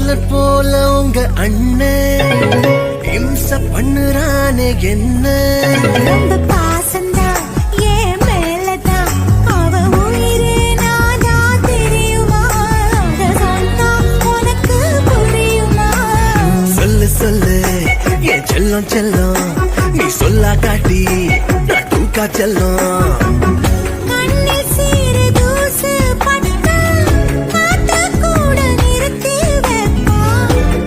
Hitler போல உங்க அண்ணன் இம்ச பண்ணுறானே என்ன ரொம்ப பாசந்தா ஏன் மேலதான் அவ உயிரே நானா தெரியுமா அத சொன்னா உனக்கு புரியுமா சொல்லு சொல்லு என் செல்லம் செல்லம் நீ சொல்லா காட்டி நான் தூக்கா செல்லம் கண்ணில் சீறு தூசு பட்டா காத்த கூட நிறுத்தி வைப்பா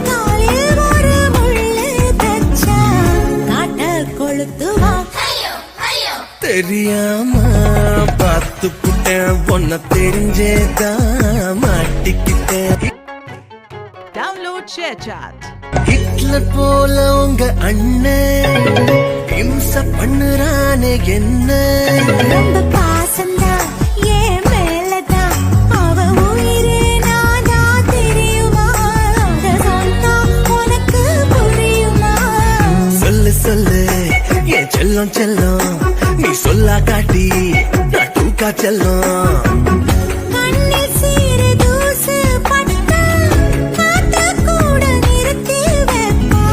காலில் ஒரு முள்ளு தச்சா காட்ட கொளுத்துவா தெரியாம பார்த்து புட்டேன் பொண்ண தெரிஞ்சேதான் மாட்டிக்கிட்டேன் Download ShareChat. ஹிட்லர் போல உங்க அண்ணன் இம்ச பண்ணுறானே என்ன ரொம்ப பாசந்தா ஏன் மேலதான் அவ உயிரே நானா தெரியுமா அத சொன்னா உனக்கு புரியுமா சொல்லு சொல்லு என் செல்லம் செல்லம் நீ சொல்லா காட்டி நான் தூக்கா செல்லம் கண்ணில் சீறு தூசு பட்டா காத்த கூட நிறுத்தி வைப்பா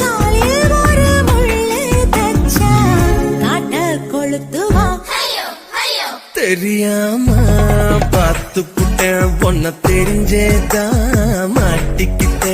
காலில் ஒரு முள்ளு தச்சா காட்ட கொளுத்துவா தெரியாம பார்த்து புட்டேன் பொண்ண தெரிஞ்சேதான் மாட்டிக்கிட்டேன்